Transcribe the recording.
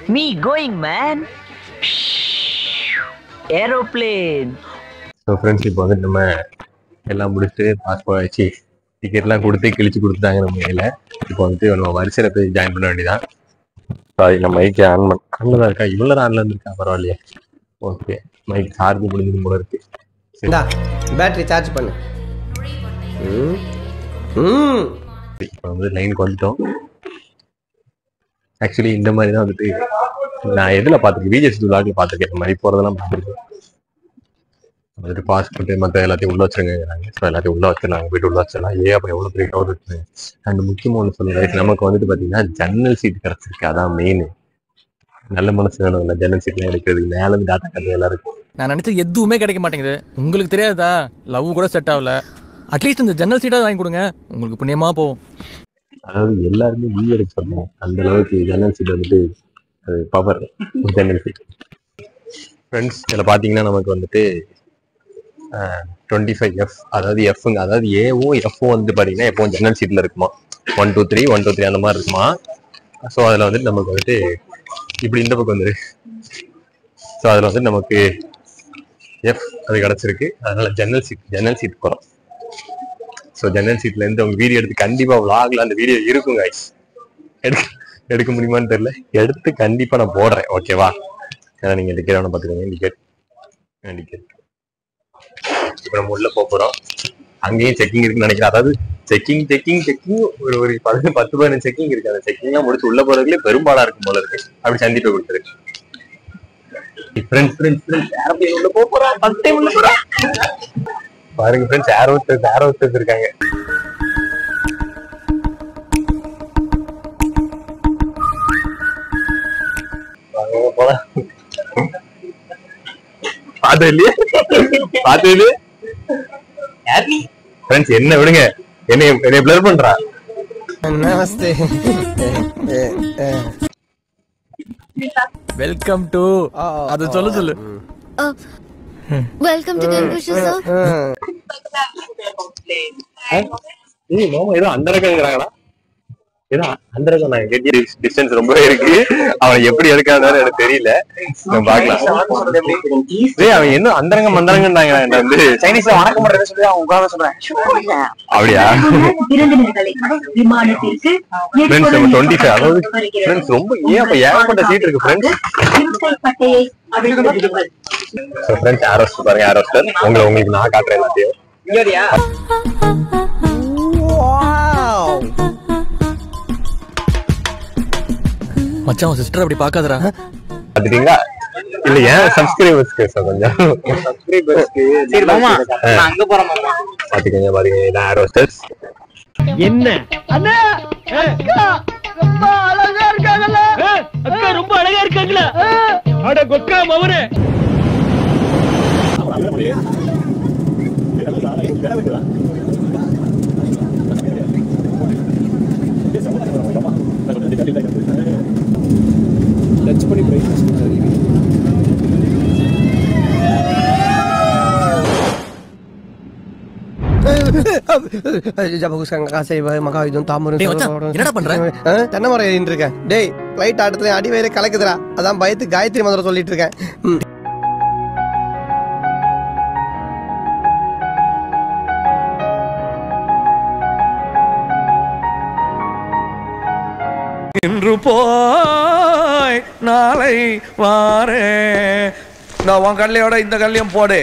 Me going, man. Aeroplane. So friends இப்போ வந்து நம்ம எல்லாம் முடிச்சுட்டு பாஸ்போர்ட் ஆச்சு டிக்கெட்லாம் கொடுத்து கிழிச்சு கொடுத்துட்டாங்க நம்ம கையில். இப்போ வந்துட்டு நம்ம வரிசையில் போய் ஜாயின் பண்ண வேண்டியதான். சாரி நம்ம மைக்கே ஆன்ல தான் இருக்கா, இவ்வளோ ஆன்ல இருந்திருக்கா, பரவாயில்லையே. ஓகே, மைக் சார்ஜ் முடிஞ்சது போல இருக்கு. பேட்டரி சார்ஜ் பண்ணு. இப்போ வந்து லைனுக்கு வந்துட்டோம். ஆக்சுவலி இந்த மாதிரி தான் வந்துட்டு நான் எதில் பார்த்துருக்கேன், விஜிஎஸ் விளாக்ல பார்த்துருக்கேன். இந்த மாதிரி போகிறதெல்லாம் பார்த்துருக்கேன். வந்துட்டு பாஸ்போர்ட் மற்ற எல்லாத்தையும் உள்ள வச்சுருங்கிறாங்க. ஸோ எல்லாத்தையும் உள்ள வச்சிடலாம், வீட்டு உள்ள வச்சிடலாம். அப்போ எவ்வளோ பெரிய கவர் இருக்கு. அண்ட் முக்கியமாக ஒன்று சொல்லுங்கள், நமக்கு வந்துட்டு பார்த்தீங்கன்னா ஜன்னல் சீட் கிடச்சிருக்கு. அதான் மெயின். நல்ல மனசு வேணும் இல்லை ஜன்னல் சீட்லாம் எடுக்கிறது. மேலேருந்து டாட்டா கட்டு எல்லாம் இருக்கும். நான் நினைச்சது எதுவுமே கிடைக்க மாட்டேங்குது. உங்களுக்கு தெரியாதா, லவ் கூட செட் ஆகல. அட்லீஸ்ட் இந்த ஜன்னல் சீட்டாக வாங்கி கொடுங்க, உங்களுக்கு புண்ணியமா போகும். அதாவது எல்லாருமே லீவ் எடுக்க சொல்லணும். அந்த அளவுக்கு ஜன்னல் சீட் வந்துட்டு அது பவர் ஜன்னல் சீட். ஃப்ரெண்ட்ஸ் இதில் பார்த்தீங்கன்னா நமக்கு வந்துட்டு 25F, அதாவது எஃப்ங்க, அதாவது ஏவும் எஃப்பும் வந்து பார்த்தீங்கன்னா எப்போ ஜன்னல் சீட்டில் இருக்குமா, 1 2 3 1 2 3 அந்த மாதிரி இருக்குமா. ஸோ அதில் வந்துட்டு நமக்கு வந்துட்டு இப்படி இந்த பக்கம் வந்துரு. ஸோ அதில் வந்துட்டு நமக்கு எஃப் அது கிடச்சிருக்கு. அதனால ஜன்னல் சீட் போகிறோம். ஸோ ஜன்னல் சீட்லேருந்து அவங்க வீடியோ எடுத்து கண்டிப்பாக விளாக்ல அந்த வீடியோ இருக்கும் கைஸ். எடுக்க முடியுமான்னு தெரியல, எடுத்து கண்டிப்பாக நான் போடுறேன். ஓகேவா? ஏன்னா நீங்கள் டிக்கெட் வேணும் பார்த்துக்கோங்க. டிக்கெட் இப்போ நம்ம உள்ள போகிறோம். அங்கேயும் செக்கிங் இருக்குன்னு நினைக்கிறேன். அதாவது செக்கிங் ஒரு 10-15 செக்கிங் இருக்கு. அந்த செக்கிங்லாம் முடிச்சு உள்ள போறதுக்குள்ளே பெரும்பாலா இருக்கும் போல இருக்கு. அப்படி சந்திப்பு கொடுத்துருக்கு. உள்ள போறோம். பாருங்க ஃப்ரெண்ட்ஸ், ஏர் ஹோஸ்டஸ் இருக்காங்க. பாத்து இல்லையே ஃப்ரெண்ட்ஸ், என்ன விடுங்க, என்னை பிளர் பண்றா. நமஸ்தே. வெல்கம் டு அது சொல்லு. Welcome to confusion sir. மாமா ஏதோ அந்த ரகங்கிறாங்களா? ஏதோ அந்த ரகம். நான் கேட்டிய டிஸ்டன்ஸ் ரொம்பவே இருக்கு. அவன் எப்படி எடுக்காதான்னு எனக்கு தெரியல. நம்ம பாக்கலாம். அவன் என்ன அந்தரங்கம் மந்தரங்கன்னாங்க. வந்து சைனீஸ்ல வணக்கம் பண்றேன்னு சொல்லி அவன் உட்கார சொல்றேன். அப்படியா? ஃப்ரெண்ட்ஸ் நம்ம 25, அதாவது ஃப்ரெண்ட்ஸ் ரொம்ப ஏகப்பட்ட சீட் இருக்கு ஃப்ரெண்ட்ஸ். ஃப்ரெண்ட்ஸ் ஏரோஸ்டர் பாருங்க, ஏரோஸ்டர் உங்களுக்கு நான் காட்டுறேன் எல்லாத்தையும். மச்சான் சிஸ்டர் அப்படி பாக்காதடா. பாத்துட்டீங்களா? இல்ல ஏன் சப்ஸ்கிரைபர்ஸ்க்கு கொஞ்சம் சப்ஸ்கிரைபர்ஸ்க்கு சரி மாமா நான் அங்க போறேன் மாமா. பாத்துக்கங்க இதான் ஏரோஸ்டர்ஸ். என்ன அண்ணா அக்கா ரொம்ப அழகா இருக்காங்கல. அக்கா ரொம்ப அழகா இருக்காங்கல. அட கொக்கா மவனே. டச் பண்ணி பிரைட்னஸ் கொடுத்தாதீங்க. ஜப் உஸ்காங்க காசை மகா இதும் தாமரை. என்னடா பண்ற? தென்னை மரம் ஏறிட்டு இருக்கேன். டேய் ஃளைட் ஆட்டத்துல அடி வயிறு கலக்குதுடா. அதான் பயத்து காயத்ரி மந்திரம் சொல்லிட்டு இருக்கேன். இன்று போய் நாளை வாரே. நான் உன் கல்லையோட இந்த கல்லையும் போடு.